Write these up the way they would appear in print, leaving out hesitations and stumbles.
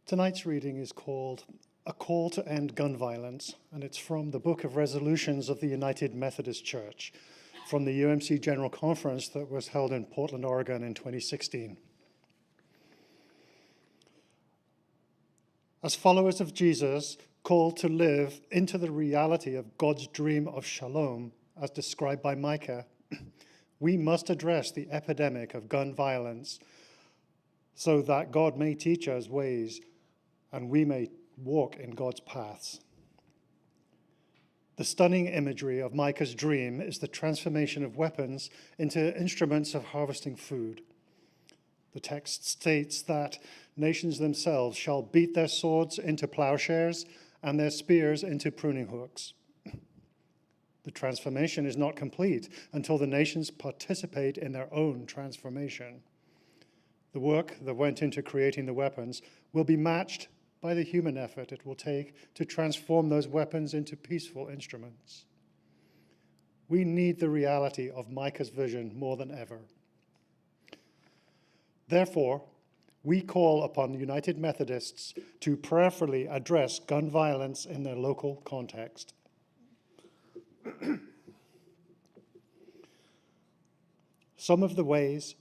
Tonight's reading is called A Call to End Gun Violence, and it's from the Book of Resolutions of the United Methodist Church, from the UMC General Conference that was held in Portland, Oregon in 2016. As followers of Jesus, called to live into the reality of God's dream of shalom, as described by Micah, we must address the epidemic of gun violence so that God may teach us ways and we may walk in God's paths. The stunning imagery of Micah's dream is the transformation of weapons into instruments of harvesting food. The text states that nations themselves shall beat their swords into plowshares and their spears into pruning hooks. The transformation is not complete until the nations participate in their own transformation. The work that went into creating the weapons will be matched by the human effort it will take to transform those weapons into peaceful instruments. We need the reality of Micah's vision more than ever. Therefore, we call upon United Methodists to prayerfully address gun violence in their local context. Some of the ways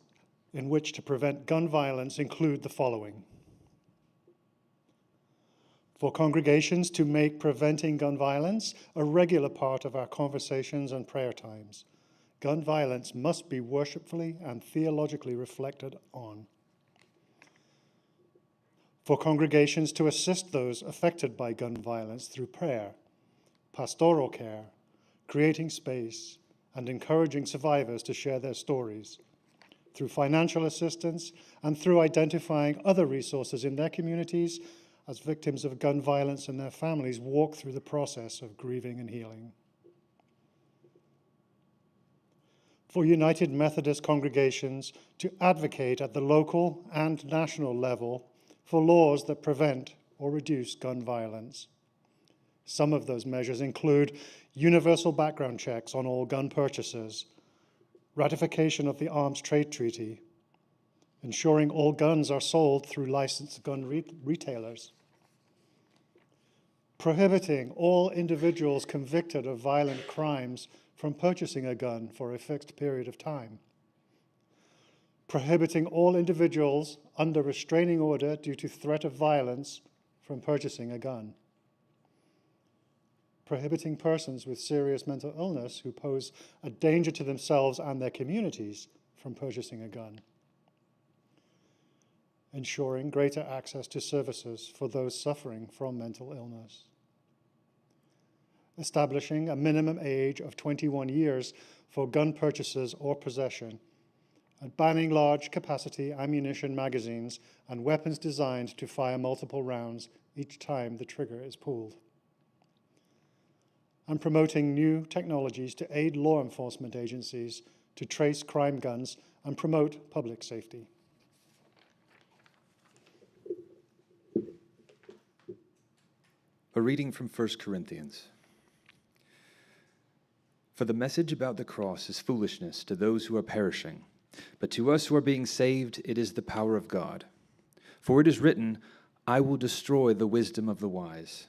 in which to prevent gun violence include the following. For congregations to make preventing gun violence a regular part of our conversations and prayer times, gun violence must be worshipfully and theologically reflected on. For congregations to assist those affected by gun violence through prayer, pastoral care, creating space, and encouraging survivors to share their stories, through financial assistance and through identifying other resources in their communities as victims of gun violence and their families walk through the process of grieving and healing. For United Methodist congregations to advocate at the local and national level for laws that prevent or reduce gun violence. Some of those measures include universal background checks on all gun purchases, ratification of the Arms Trade Treaty, ensuring all guns are sold through licensed gun retailers, prohibiting all individuals convicted of violent crimes from purchasing a gun for a fixed period of time, prohibiting all individuals under restraining order due to threat of violence from purchasing a gun, prohibiting persons with serious mental illness who pose a danger to themselves and their communities from purchasing a gun, ensuring greater access to services for those suffering from mental illness, establishing a minimum age of 21 years for gun purchases or possession, and banning large-capacity ammunition magazines and weapons designed to fire multiple rounds each time the trigger is pulled, and promoting new technologies to aid law enforcement agencies to trace crime guns and promote public safety. A reading from 1 Corinthians. For the message about the cross is foolishness to those who are perishing, but to us who are being saved it is the power of God. For it is written, I will destroy the wisdom of the wise,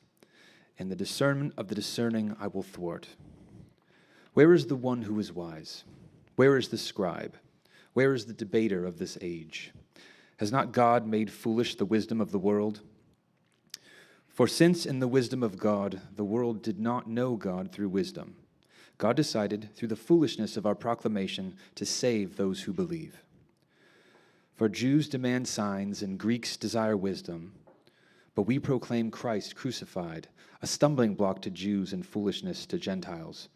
and the discernment of the discerning I will thwart. Where is the one who is wise? Where is the scribe? Where is the debater of this age? Has not God made foolish the wisdom of the world? For since in the wisdom of God, the world did not know God through wisdom, God decided through the foolishness of our proclamation to save those who believe. For Jews demand signs and Greeks desire wisdom, but we proclaim Christ crucified, a stumbling block to Jews and foolishness to Gentiles.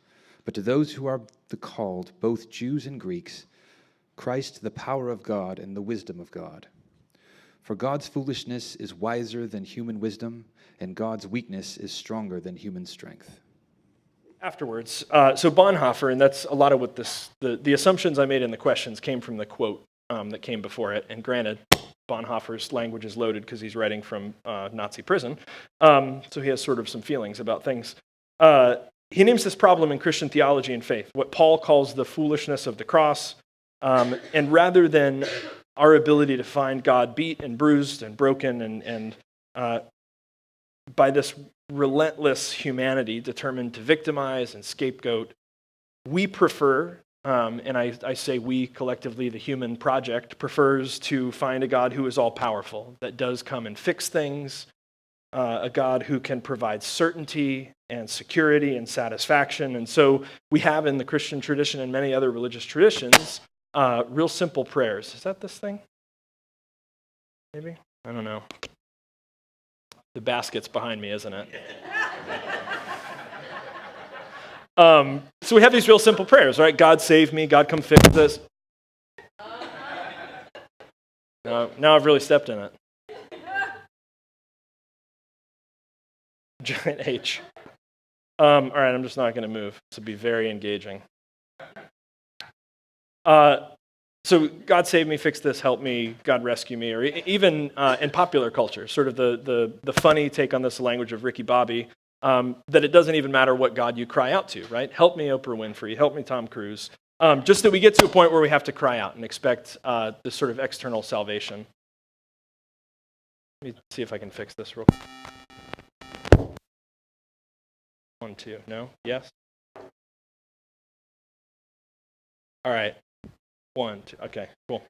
But to those who are the called, both Jews and Greeks, Christ the power of God and the wisdom of God. For God's foolishness is wiser than human wisdom, and God's weakness is stronger than human strength. Afterwards, so Bonhoeffer, and that's a lot of what the assumptions I made in the questions came from the quote that came before it. And granted, Bonhoeffer's language is loaded because he's writing from Nazi prison, so he has sort of some feelings about things. He names this problem in Christian theology and faith, what Paul calls the foolishness of the cross, and rather than our ability to find God beat and bruised and broken and by this relentless humanity determined to victimize and scapegoat. We prefer, and I say we collectively, the human project, prefers to find a God who is all-powerful, that does come and fix things, a God who can provide certainty and security and satisfaction. And so we have in the Christian tradition and many other religious traditions real simple prayers. Is that this thing? Maybe? I don't know. The basket's behind me, isn't it? So we have these real simple prayers, right? God save me, God come fix this. Now I've really stepped in it. Giant H. All right, I'm just not going to move. This will be very engaging. So God save me, fix this, help me, God rescue me, or even in popular culture, sort of the funny take on this language of Ricky Bobby, that it doesn't even matter what God you cry out to, right? Help me Oprah Winfrey, help me Tom Cruise. Just that we get to a point where we have to cry out and expect this sort of external salvation. Let me see if I can fix this real quick. 1, 2, no? Yes? All right. 1, 2, okay, cool.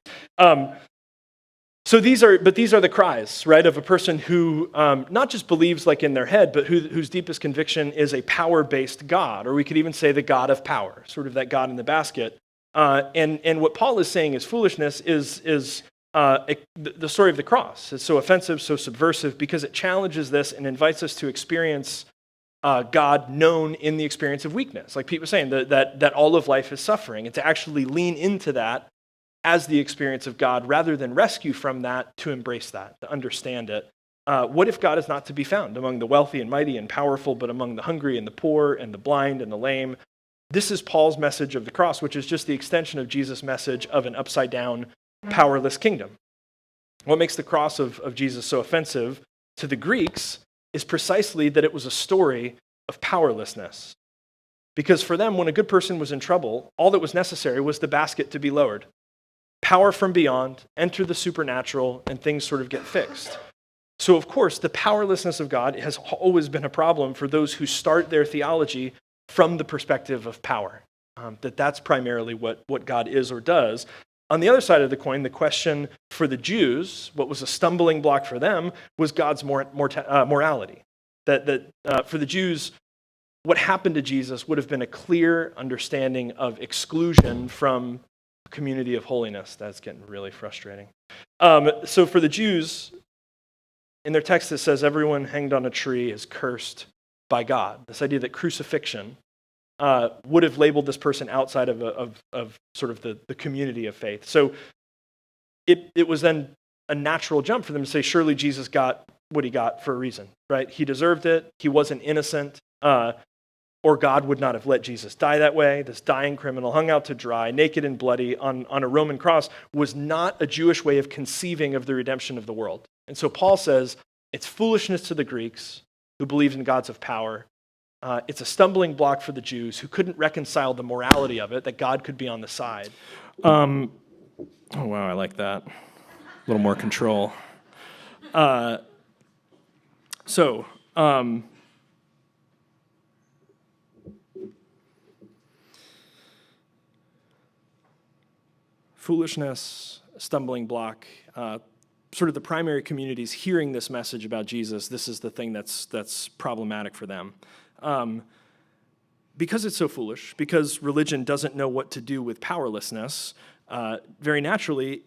So these are the cries, right, of a person who not just believes like in their head, but whose deepest conviction is a power-based God, or we could even say the God of power, sort of that God in the basket. And what Paul is saying is foolishness is the story of the cross. It's so offensive, so subversive, because it challenges this and invites us to experience God known in the experience of weakness. Like Pete was saying, that all of life is suffering, and to actually lean into that as the experience of God rather than rescue from that, to embrace that, to understand it. What if God is not to be found among the wealthy and mighty and powerful, but among the hungry and the poor and the blind and the lame? This is Paul's message of the cross, which is just the extension of Jesus' message of an upside-down, powerless kingdom. What makes the cross of Jesus so offensive to the Greeks is precisely that it was a story of powerlessness. Because for them, when a good person was in trouble, all that was necessary was the basket to be lowered. Power from beyond, enter the supernatural, and things sort of get fixed. So of course, the powerlessness of God has always been a problem for those who start their theology from the perspective of power. That's primarily what God is or does. On the other side of the coin, the question for the Jews, what was a stumbling block for them, was God's morality. That for the Jews, what happened to Jesus would have been a clear understanding of exclusion from a community of holiness. That's getting really frustrating. So for the Jews, in their text it says everyone hanged on a tree is cursed by God. This idea that crucifixion would have labeled this person outside of sort of the community of faith. So it was then a natural jump for them to say, surely Jesus got what he got for a reason, right? He deserved it. He wasn't innocent, or God would not have let Jesus die that way. This dying criminal hung out to dry, naked and bloody on a Roman cross was not a Jewish way of conceiving of the redemption of the world. And so Paul says it's foolishness to the Greeks who believed in gods of power. It's a stumbling block for the Jews who couldn't reconcile the morality of it, that God could be on the side. Oh, wow, I like that. A little more control. Foolishness, stumbling block, sort of the primary communities hearing this message about Jesus, this is the thing that's problematic for them. Because it's so foolish, because religion doesn't know what to do with powerlessness, very naturally,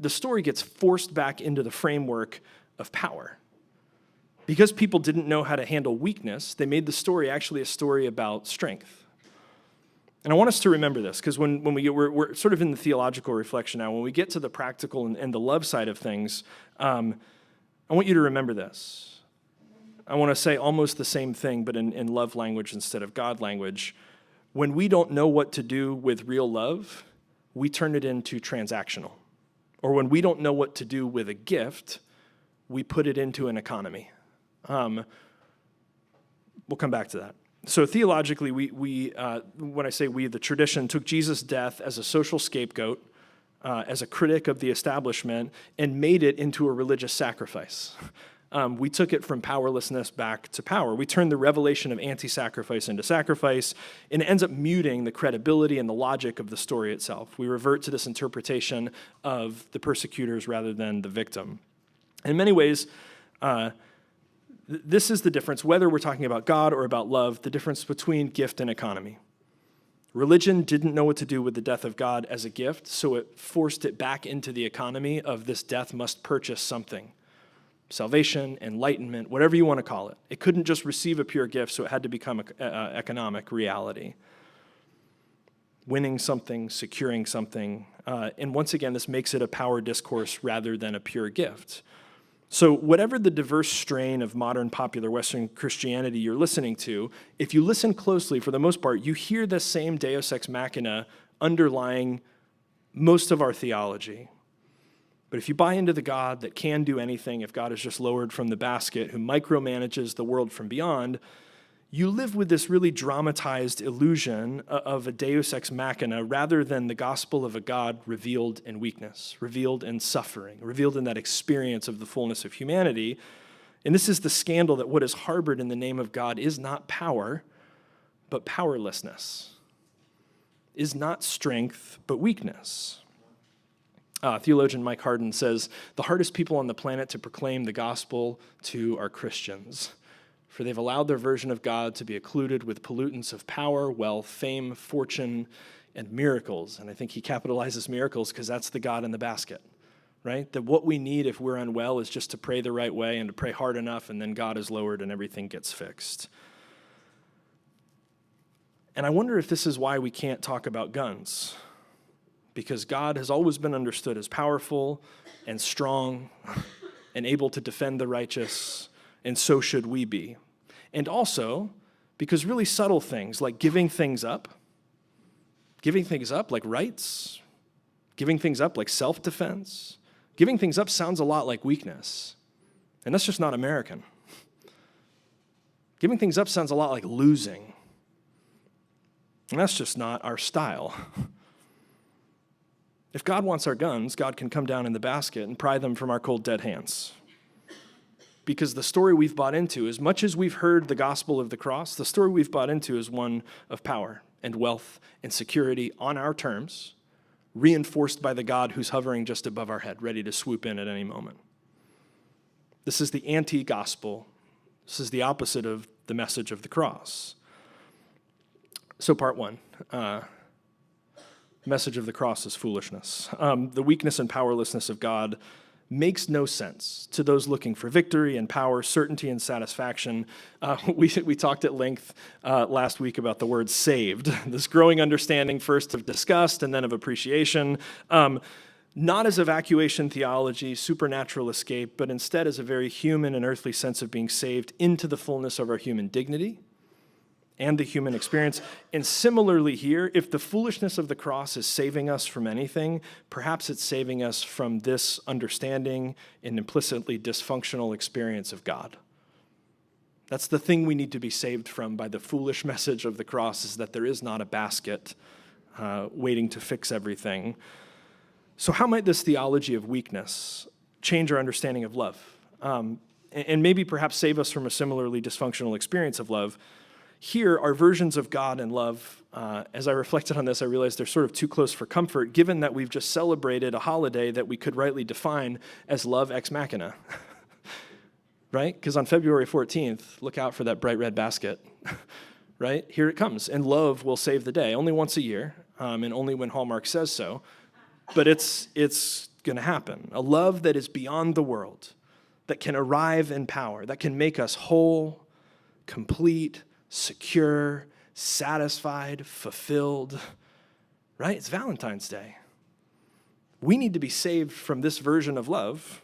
the story gets forced back into the framework of power. Because people didn't know how to handle weakness, they made the story actually a story about strength. And I want us to remember this, because when we're sort of in the theological reflection now, when we get to the practical and the love side of things, I want you to remember this. I want to say almost the same thing, but in love language instead of God language. When we don't know what to do with real love, we turn it into transactional. Or when we don't know what to do with a gift, we put it into an economy. We'll come back to that. So theologically, we when I say we, the tradition took Jesus' death as a social scapegoat, as a critic of the establishment, and made it into a religious sacrifice. we took it from powerlessness back to power. We turned the revelation of anti-sacrifice into sacrifice, and it ends up muting the credibility and the logic of the story itself. We revert to this interpretation of the persecutors rather than the victim. In many ways, this is the difference, whether we're talking about God or about love, the difference between gift and economy. Religion didn't know what to do with the death of God as a gift, so it forced it back into the economy of this death must purchase something. Salvation, enlightenment, whatever you want to call it. It couldn't just receive a pure gift, so it had to become an economic reality. Winning something, securing something, and once again, this makes it a power discourse rather than a pure gift. So whatever the diverse strain of modern popular Western Christianity you're listening to, if you listen closely, for the most part, you hear the same deus ex machina underlying most of our theology. But if you buy into the God that can do anything, if God is just lowered from the basket, who micromanages the world from beyond, you live with this really dramatized illusion of a deus ex machina rather than the gospel of a God revealed in weakness, revealed in suffering, revealed in that experience of the fullness of humanity. And this is the scandal that what is harbored in the name of God is not power, but powerlessness, is not strength, but weakness. Theologian Mike Harden says, the hardest people on the planet to proclaim the gospel to are Christians, for they've allowed their version of God to be occluded with pollutants of power, wealth, fame, fortune, and miracles. And I think he capitalizes miracles because that's the God in the basket, right? That what we need if we're unwell is just to pray the right way and to pray hard enough, and then God is lowered and everything gets fixed. And I wonder if this is why we can't talk about guns, because God has always been understood as powerful and strong and able to defend the righteous, and so should we be. And also, because really subtle things like giving things up like rights, giving things up like self-defense, giving things up sounds a lot like weakness. And that's just not American. Giving things up sounds a lot like losing. And that's just not our style. If God wants our guns, God can come down in the basket and pry them from our cold, dead hands. Because the story we've bought into, as much as we've heard the gospel of the cross, the story we've bought into is one of power and wealth and security on our terms, reinforced by the God who's hovering just above our head, ready to swoop in at any moment. This is the anti-gospel. This is the opposite of the message of the cross. So part one, message of the cross is foolishness. The weakness and powerlessness of God makes no sense to those looking for victory and power, certainty and satisfaction. We talked at length last week about the word saved, this growing understanding first of disgust and then of appreciation, not as evacuation theology, supernatural escape, but instead as a very human and earthly sense of being saved into the fullness of our human dignity and the human experience. And similarly here, if the foolishness of the cross is saving us from anything, perhaps it's saving us from this understanding and implicitly dysfunctional experience of God. That's the thing we need to be saved from by the foolish message of the cross, is that there is not a basket waiting to fix everything. So how might this theology of weakness change our understanding of love? And maybe perhaps save us from a similarly dysfunctional experience of love? Here, our versions of God and love, as I reflected on this, I realized they're sort of too close for comfort, given that we've just celebrated a holiday that we could rightly define as love ex machina, right? Because on February 14th, look out for that bright red basket, right? Here it comes, and love will save the day, only once a year, and only when Hallmark says so, but it's going to happen. A love that is beyond the world, that can arrive in power, that can make us whole, complete, secure, satisfied, fulfilled, right? It's Valentine's Day. We need to be saved from this version of love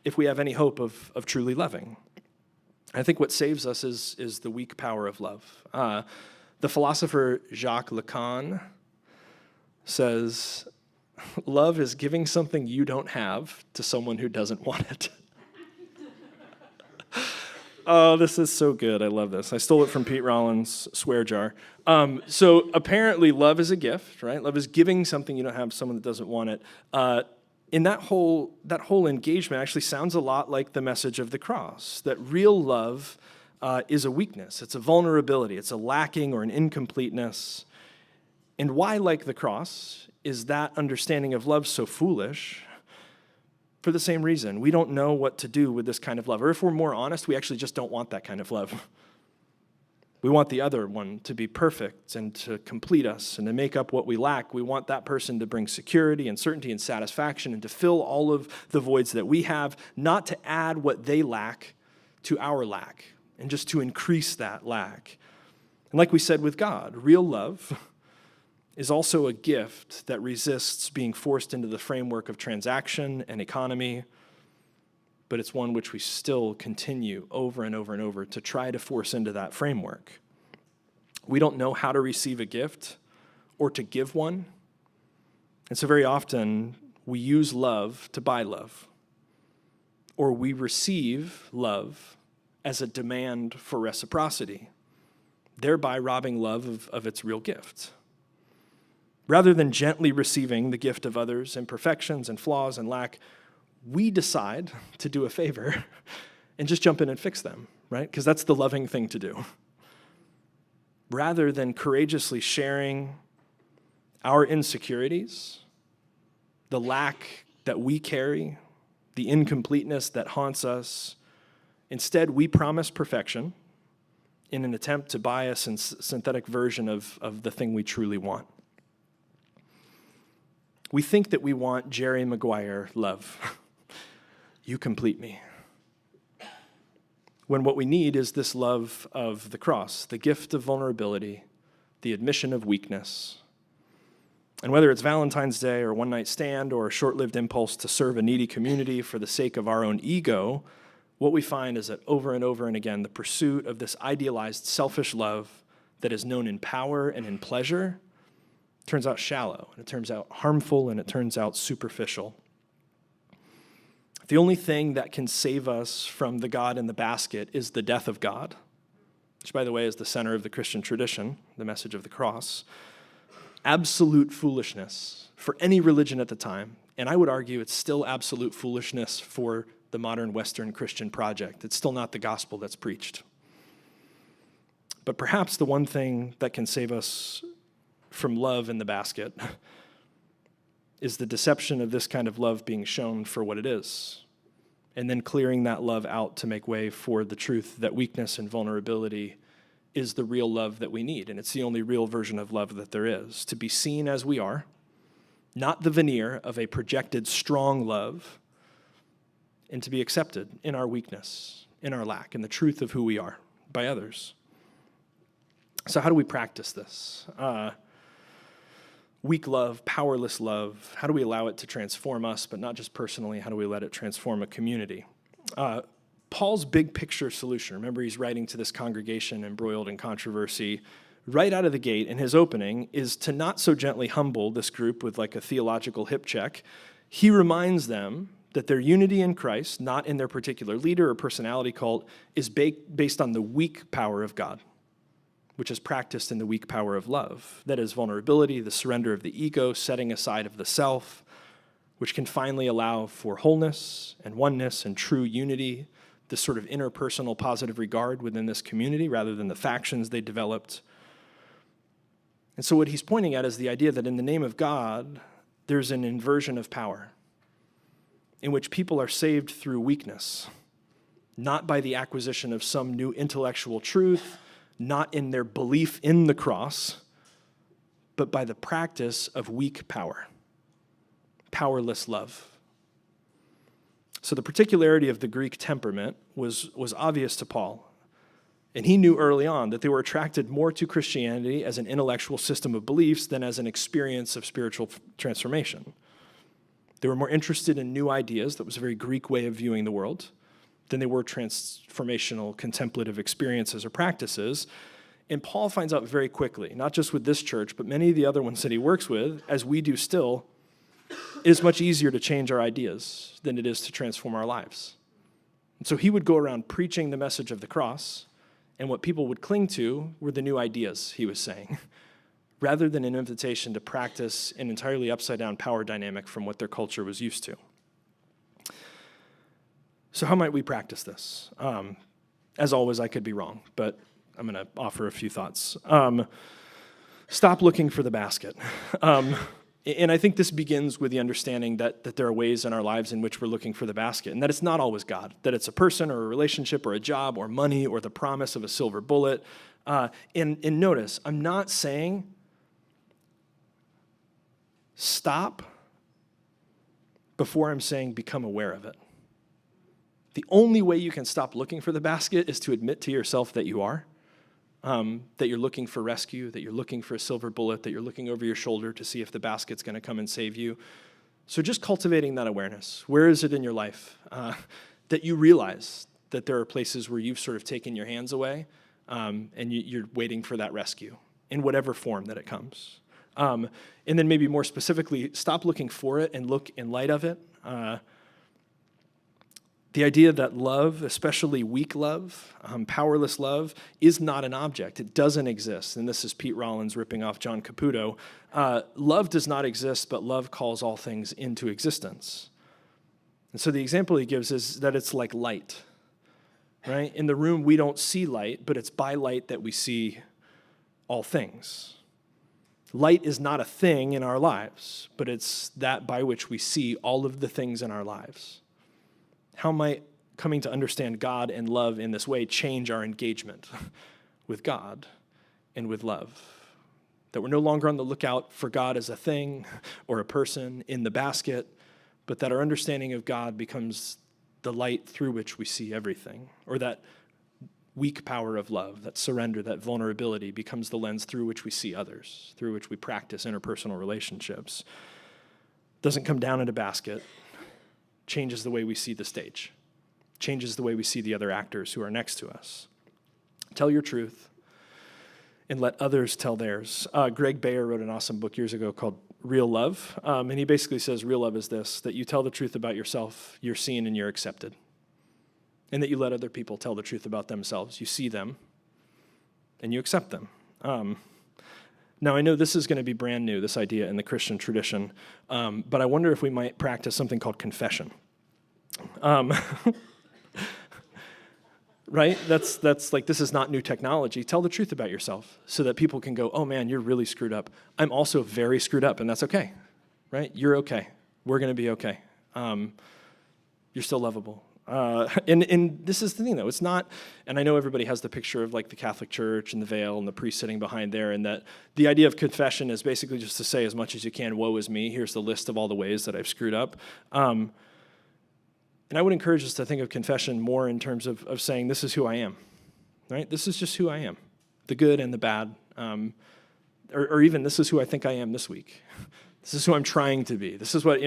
if we have any hope of truly loving. I think what saves us is the weak power of love. The philosopher Jacques Lacan says, love is giving something you don't have to someone who doesn't want it. Oh, this is so good. I love this. I stole it from Pete Rollins' Swear Jar. So apparently love is a gift, right? Love is giving something you don't have to someone that doesn't want it. in that whole engagement actually sounds a lot like the message of the cross, that real love is a weakness. It's a vulnerability. It's a lacking or an incompleteness. And why, like the cross, is that understanding of love so foolish? For the same reason. We don't know what to do with this kind of love. Or if we're more honest, we actually just don't want that kind of love. We want the other one to be perfect and to complete us and to make up what we lack. We want that person to bring security and certainty and satisfaction and to fill all of the voids that we have, not to add what they lack to our lack and just to increase that lack. And like we said with God, real love is also a gift that resists being forced into the framework of transaction and economy, but it's one which we still continue over and over and over to try to force into that framework. We don't know how to receive a gift or to give one, and so very often we use love to buy love, or we receive love as a demand for reciprocity, thereby robbing love of its real gift. Rather than gently receiving the gift of others' imperfections and flaws and lack, we decide to do a favor and just jump in and fix them, right? Because that's the loving thing to do. Rather than courageously sharing our insecurities, the lack that we carry, the incompleteness that haunts us, instead we promise perfection in an attempt to buy a synthetic version of the thing we truly want. We think that we want Jerry Maguire love. You complete me. When what we need is this love of the cross, the gift of vulnerability, the admission of weakness. And whether it's Valentine's Day or one night stand or a short-lived impulse to serve a needy community for the sake of our own ego, what we find is that over and over and again, the pursuit of this idealized selfish love that is known in power and in pleasure turns out shallow, and it turns out harmful, and it turns out superficial. The only thing that can save us from the God in the basket is the death of God, which, by the way, is the center of the Christian tradition, the message of the cross. Absolute foolishness for any religion at the time, and I would argue it's still absolute foolishness for the modern Western Christian project. It's still not the gospel that's preached. But perhaps the one thing that can save us from love in the basket is the deception of this kind of love being shown for what it is, and then clearing that love out to make way for the truth that weakness and vulnerability is the real love that we need, and it's the only real version of love that there is, to be seen as we are, not the veneer of a projected strong love, and to be accepted in our weakness, in our lack, in the truth of who we are by others. So how do we practice this? Weak love, powerless love, how do we allow it to transform us, but not just personally, how do we let it transform a community? Paul's big picture solution, remember he's writing to this congregation embroiled in controversy, right out of the gate in his opening is to not so gently humble this group with like a theological hip check. He reminds them that their unity in Christ, not in their particular leader or personality cult, is based on the weak power of God, which is practiced in the weak power of love. That is vulnerability, the surrender of the ego, setting aside of the self, which can finally allow for wholeness and oneness and true unity, this sort of interpersonal positive regard within this community rather than the factions they developed. And so what he's pointing at is the idea that in the name of God, there's an inversion of power in which people are saved through weakness, not by the acquisition of some new intellectual truth, not in their belief in the cross, but by the practice of weak power, powerless love. So the particularity of the Greek temperament was obvious to Paul, and he knew early on that they were attracted more to Christianity as an intellectual system of beliefs than as an experience of spiritual transformation. They were more interested in new ideas, that was a very Greek way of viewing the world, than they were transformational, contemplative experiences or practices. And Paul finds out very quickly, not just with this church, but many of the other ones that he works with, as we do still, it is much easier to change our ideas than it is to transform our lives. And so he would go around preaching the message of the cross, and what people would cling to were the new ideas he was saying, rather than an invitation to practice an entirely upside-down power dynamic from what their culture was used to. So how might we practice this? As always, I could be wrong, but I'm going to offer a few thoughts. Stop looking for the basket. And I think this begins with the understanding that there are ways in our lives in which we're looking for the basket, and that it's not always God, that it's a person or a relationship or a job or money or the promise of a silver bullet. And notice, I'm not saying stop before I'm saying become aware of it. The only way you can stop looking for the basket is to admit to yourself that you are. That you're looking for rescue, that you're looking for a silver bullet, that you're looking over your shoulder to see if the basket's going to come and save you. So just cultivating that awareness. Where is it in your life that you realize that there are places where you've sort of taken your hands away and you're waiting for that rescue in whatever form that it comes? And then maybe more specifically, stop looking for it and look in light of it. The idea that love, especially weak love, powerless love, is not an object. It doesn't exist. And this is Pete Rollins ripping off John Caputo. Love does not exist, but love calls all things into existence. And so the example he gives is that it's like light, right? In the room, we don't see light, but it's by light that we see all things. Light is not a thing in our lives, but it's that by which we see all of the things in our lives. How might coming to understand God and love in this way change our engagement with God and with love? That we're no longer on the lookout for God as a thing or a person in the basket, but that our understanding of God becomes the light through which we see everything, or that weak power of love, that surrender, that vulnerability becomes the lens through which we see others, through which we practice interpersonal relationships. Doesn't come down in a basket. Changes the way we see the stage, changes the way we see the other actors who are next to us. Tell your truth and let others tell theirs. Greg Bayer wrote an awesome book years ago called Real Love, and he basically says real love is this, that you tell the truth about yourself, you're seen and you're accepted, and that you let other people tell the truth about themselves. You see them and you accept them. Now, I know this is going to be brand new, this idea in the Christian tradition, but I wonder if we might practice something called confession. Right? That's like, this is not new technology. Tell the truth about yourself so that people can go, oh man, you're really screwed up. I'm also very screwed up, and that's okay, right? You're okay. We're going to be okay. You're still lovable. And this is the thing, though. It's not, and I know everybody has the picture of like the Catholic Church and the veil and the priest sitting behind there, and that the idea of confession is basically just to say as much as you can, woe is me, here's the list of all the ways that I've screwed up. And I would encourage us to think of confession more in terms of saying, this is who I am, right? This is just who I am, the good and the bad, or even this is who I think I am this week. This is who I'm trying to be. This is what,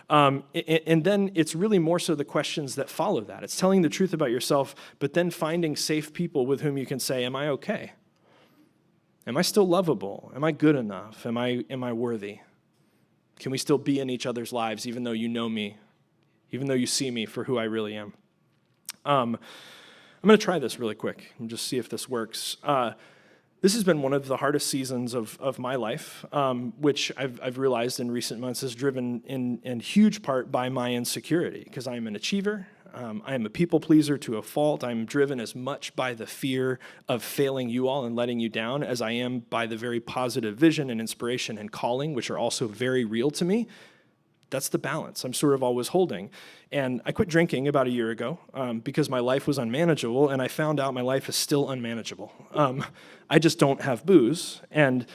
and then it's really more so the questions that follow that. It's telling the truth about yourself, but then finding safe people with whom you can say, am I okay? Am I still lovable? Am I good enough? Am I worthy? Can we still be in each other's lives even though you know me, even though you see me for who I really am? I'm going to try this really quick and just see if this works. This has been one of the hardest seasons of my life, which I've realized in recent months is driven in huge part by my insecurity, because I'm an achiever, I am a people pleaser to a fault, I'm driven as much by the fear of failing you all and letting you down as I am by the very positive vision and inspiration and calling, which are also very real to me. That's the balance I'm sort of always holding. And I quit drinking about a year ago because my life was unmanageable, and I found out my life is still unmanageable. I just don't have booze, and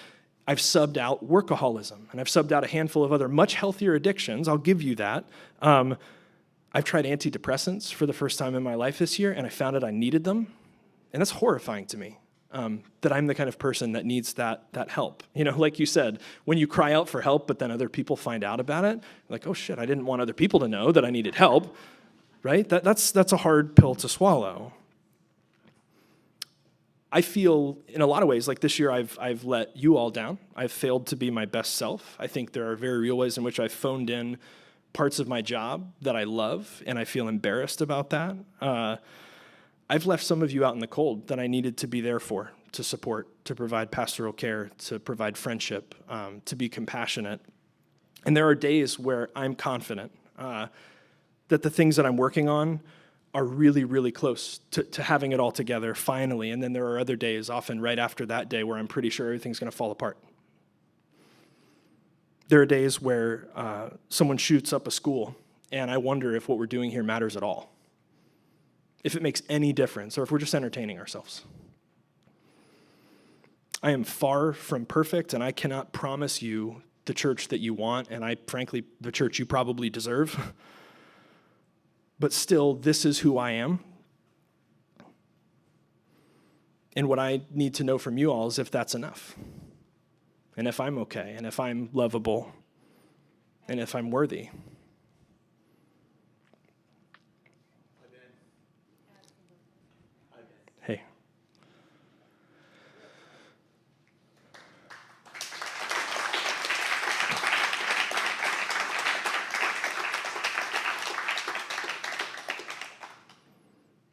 I've subbed out workaholism, and I've subbed out a handful of other much healthier addictions, I'll give you that. I've tried antidepressants for the first time in my life this year, and I found out I needed them, and that's horrifying to me. That I'm the kind of person that needs that help. Like you said, when you cry out for help, but then other people find out about it, like, oh shit, I didn't want other people to know that I needed help, right? That's a hard pill to swallow. I feel, in a lot of ways, like this year I've let you all down. I've failed to be my best self. I think there are very real ways in which I've phoned in parts of my job that I love, and I feel embarrassed about that. I've left some of you out in the cold that I needed to be there for, to support, to provide pastoral care, to provide friendship, to be compassionate. And there are days where I'm confident that the things that I'm working on are really, really close to having it all together finally. And then there are other days, often right after that day, where I'm pretty sure everything's going to fall apart. There are days where someone shoots up a school, and I wonder if what we're doing here matters at all, if it makes any difference, or if we're just entertaining ourselves. I am far from perfect, and I cannot promise you the church that you want, and frankly, the church you probably deserve. But still, this is who I am. And what I need to know from you all is if that's enough, and if I'm okay, and if I'm lovable, and if I'm worthy. Hey.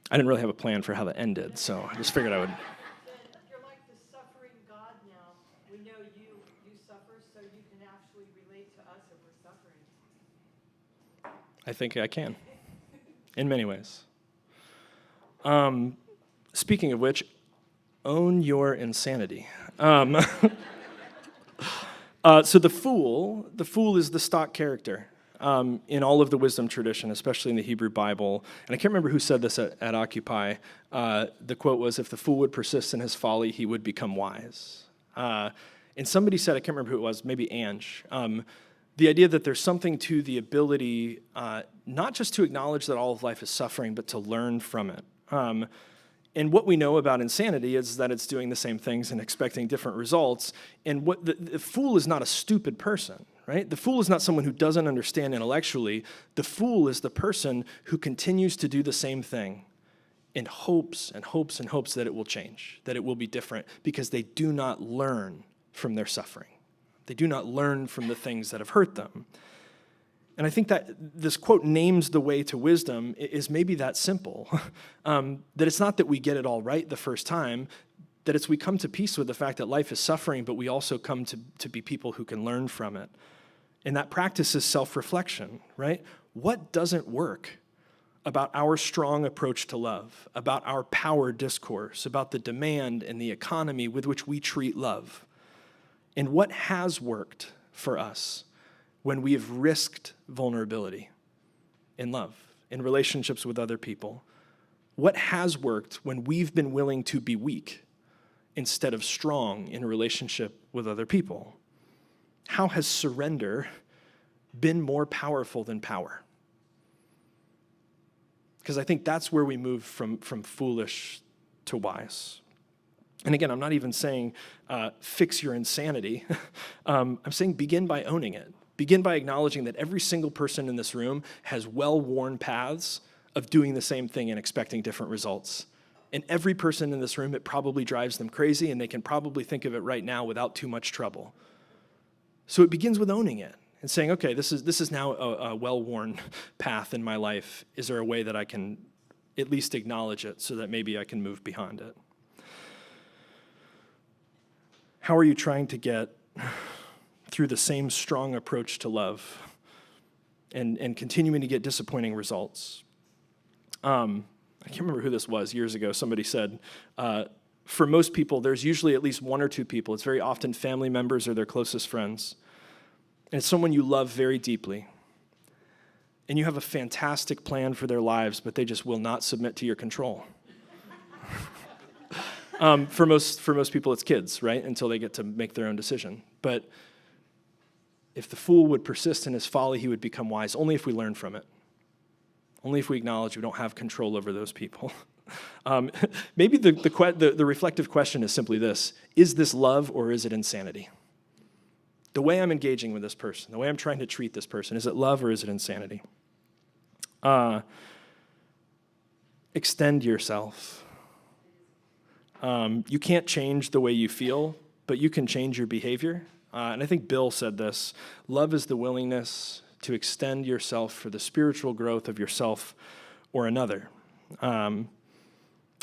I didn't really have a plan for how that ended, so I just figured I would. You're like the suffering God now. We know you suffer, so you can actually relate to us if we're suffering. I think I can, in many ways. Speaking of which, own your insanity. So the fool is the stock character in all of the wisdom tradition, especially in the Hebrew Bible. And I can't remember who said this at Occupy. The quote was, if the fool would persist in his folly, he would become wise. And somebody said, I can't remember who it was, maybe Ange, the idea that there's something to the ability not just to acknowledge that all of life is suffering, but to learn from it. And what we know about insanity is that it's doing the same things and expecting different results. And what the fool is not a stupid person, right? The fool is not someone who doesn't understand intellectually. The fool is the person who continues to do the same thing in hopes and hopes and hopes that it will change, that it will be different, because they do not learn from their suffering. They do not learn from the things that have hurt them. And I think that this quote names the way to wisdom is maybe that simple, that it's not that we get it all right the first time, that it's we come to peace with the fact that life is suffering, but we also come to be people who can learn from it. And that practice is self-reflection, right? What doesn't work about our strong approach to love, about our power discourse, about the demand and the economy with which we treat love? And what has worked for us when we have risked vulnerability in love, in relationships with other people? What has worked when we've been willing to be weak instead of strong in a relationship with other people? How has surrender been more powerful than power? Because I think that's where we move from foolish to wise. And again, I'm not even saying fix your insanity. I'm saying begin by owning it. Begin by acknowledging that every single person in this room has well-worn paths of doing the same thing and expecting different results. And every person in this room, it probably drives them crazy, and they can probably think of it right now without too much trouble. So it begins with owning it and saying, okay, this is now a well-worn path in my life. Is there a way that I can at least acknowledge it so that maybe I can move beyond it? How are you trying to get through the same strong approach to love and continuing to get disappointing results? I can't remember who this was years ago. Somebody said, for most people, there's usually at least one or two people. It's very often family members or their closest friends. And it's someone you love very deeply. And you have a fantastic plan for their lives, but they just will not submit to your control. For most people, it's kids, right? Until they get to make their own decision. But if the fool would persist in his folly, he would become wise, only if we learn from it. Only if we acknowledge we don't have control over those people. Maybe the reflective question is simply this: is this love or is it insanity? The way I'm engaging with this person, the way I'm trying to treat this person, is it love or is it insanity? Extend yourself. You can't change the way you feel, but you can change your behavior. And I think Bill said this: love is the willingness to extend yourself for the spiritual growth of yourself or another.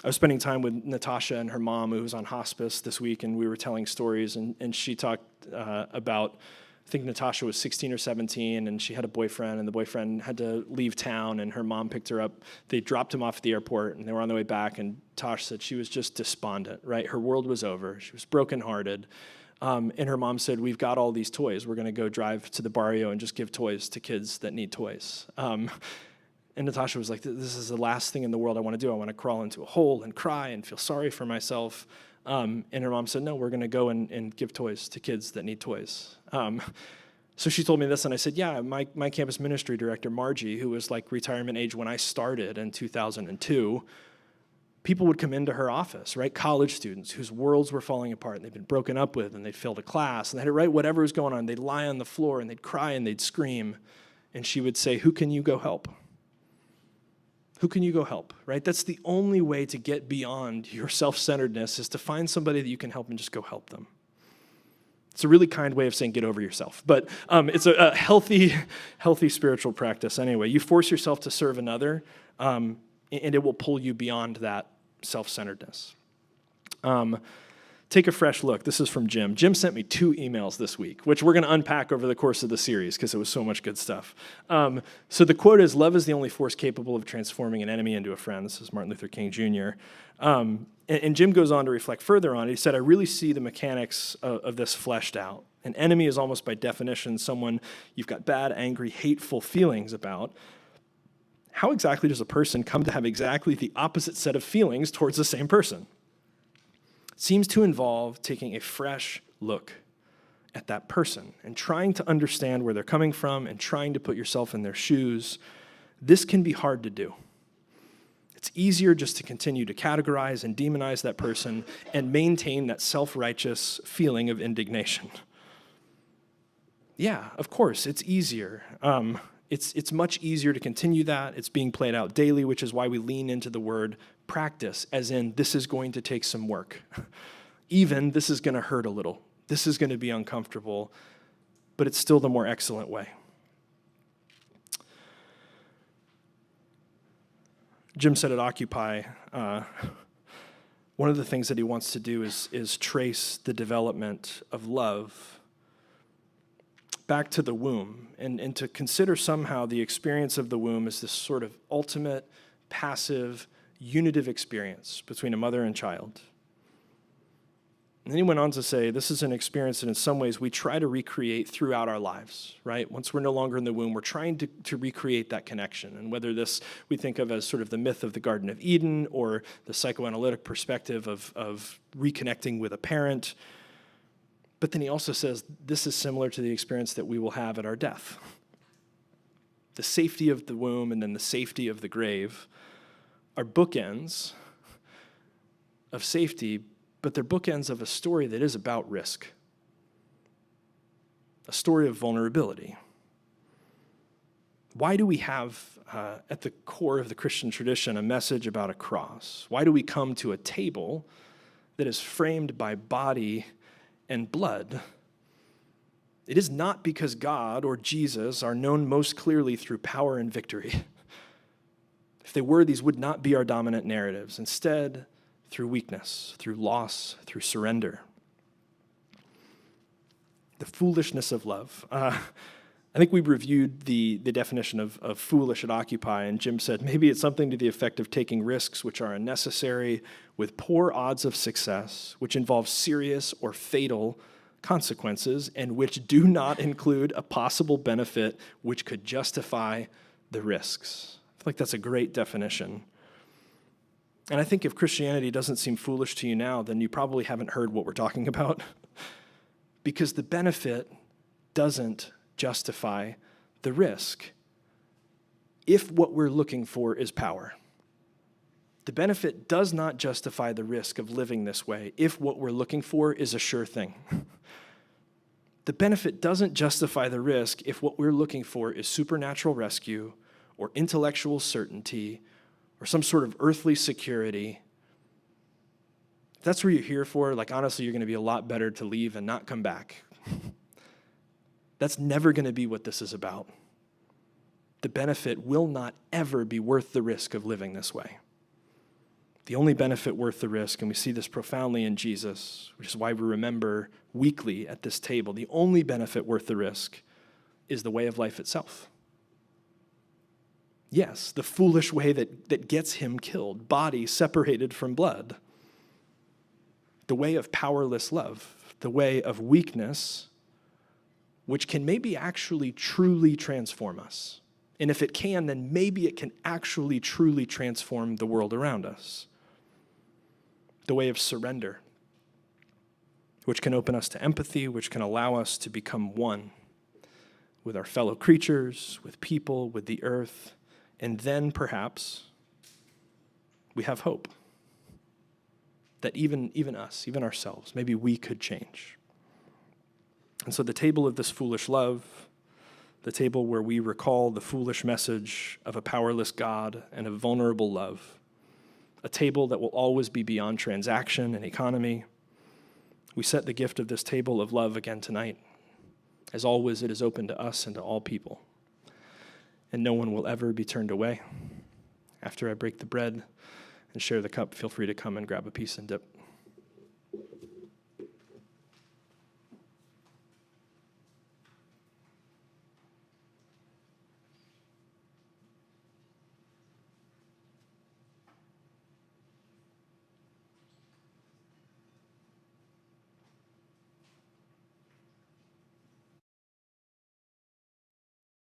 I was spending time with Natasha and her mom, who was on hospice this week, and we were telling stories, and she talked about, I think Natasha was 16 or 17, and she had a boyfriend, and the boyfriend had to leave town, and her mom picked her up. They dropped him off at the airport, and they were on their way back, and Tosh said she was just despondent, right? Her world was over. She was brokenhearted. And her mom said, we've got all these toys. We're going to go drive to the barrio and just give toys to kids that need toys. And Natasha was like, this is the last thing in the world I want to do. I want to crawl into a hole and cry and feel sorry for myself. And her mom said, no, we're going to go and give toys to kids that need toys. So she told me this, and I said, yeah, my campus ministry director, Margie, who was like retirement age when I started in 2002, people would come into her office, right? College students whose worlds were falling apart and they'd been broken up with and they'd failed a class and they had to write whatever was going on. They'd lie on the floor and they'd cry and they'd scream. And she would say, who can you go help? Who can you go help, right? That's the only way to get beyond your self-centeredness, is to find somebody that you can help and just go help them. It's a really kind way of saying get over yourself, but it's a healthy spiritual practice anyway. You force yourself to serve another, and it will pull you beyond that self-centeredness. Take a fresh look. This is from Jim. Jim sent me 2 emails this week, which we're going to unpack over the course of the series because it was so much good stuff. So the quote is, love is the only force capable of transforming an enemy into a friend. This is Martin Luther King Jr. And Jim goes on to reflect further on it. He said, I really see the mechanics of this fleshed out. An enemy is almost by definition someone you've got bad, angry, hateful feelings about. How exactly does a person come to have exactly the opposite set of feelings towards the same person? It seems to involve taking a fresh look at that person and trying to understand where they're coming from and trying to put yourself in their shoes. This can be hard to do. It's easier just to continue to categorize and demonize that person and maintain that self-righteous feeling of indignation. Yeah, of course, it's easier. It's much easier to continue that. It's being played out daily, which is why we lean into the word practice, as in this is going to take some work. Even this is going to hurt a little. This is going to be uncomfortable, but it's still the more excellent way. Jim said at Occupy, one of the things that he wants to do is trace the development of love back to the womb, and to consider somehow the experience of the womb as this sort of ultimate, passive, unitive experience between a mother and child. And then he went on to say, this is an experience that in some ways we try to recreate throughout our lives, right? Once we're no longer in the womb, we're trying to recreate that connection. And whether this we think of as sort of the myth of the Garden of Eden or the psychoanalytic perspective of reconnecting with a parent. But then he also says, this is similar to the experience that we will have at our death. The safety of the womb and then the safety of the grave are bookends of safety, but they're bookends of a story that is about risk, a story of vulnerability. Why do we have, at the core of the Christian tradition, a message about a cross? Why do we come to a table that is framed by body and blood? It is not because God or Jesus are known most clearly through power and victory. If they were, these would not be our dominant narratives. Instead, through weakness, through loss, through surrender. The foolishness of love. I think we reviewed the definition of foolish at Occupy, and Jim said maybe it's something to the effect of taking risks which are unnecessary with poor odds of success, which involve serious or fatal consequences, and which do not include a possible benefit which could justify the risks. I feel like that's a great definition. And I think if Christianity doesn't seem foolish to you now, then you probably haven't heard what we're talking about. Because the benefit doesn't justify the risk if what we're looking for is power. The benefit does not justify the risk of living this way if what we're looking for is a sure thing. The benefit doesn't justify the risk if what we're looking for is supernatural rescue or intellectual certainty or some sort of earthly security. If that's what you're here for, like honestly, you're going to be a lot better to leave and not come back. That's never going to be what this is about. The benefit will not ever be worth the risk of living this way. The only benefit worth the risk, and we see this profoundly in Jesus, which is why we remember weekly at this table, the only benefit worth the risk is the way of life itself. Yes, the foolish way that gets him killed, body separated from blood. The way of powerless love, the way of weakness, which can maybe actually truly transform us. And if it can, then maybe it can actually truly transform the world around us. The way of surrender, which can open us to empathy, which can allow us to become one with our fellow creatures, with people, with the earth, and then perhaps we have hope that even us, even ourselves, maybe we could change. And so the table of this foolish love, the table where we recall the foolish message of a powerless God and a vulnerable love, a table that will always be beyond transaction and economy. We set the gift of this table of love again tonight. As always, it is open to us and to all people. And no one will ever be turned away. After I break the bread and share the cup, feel free to come and grab a piece and dip.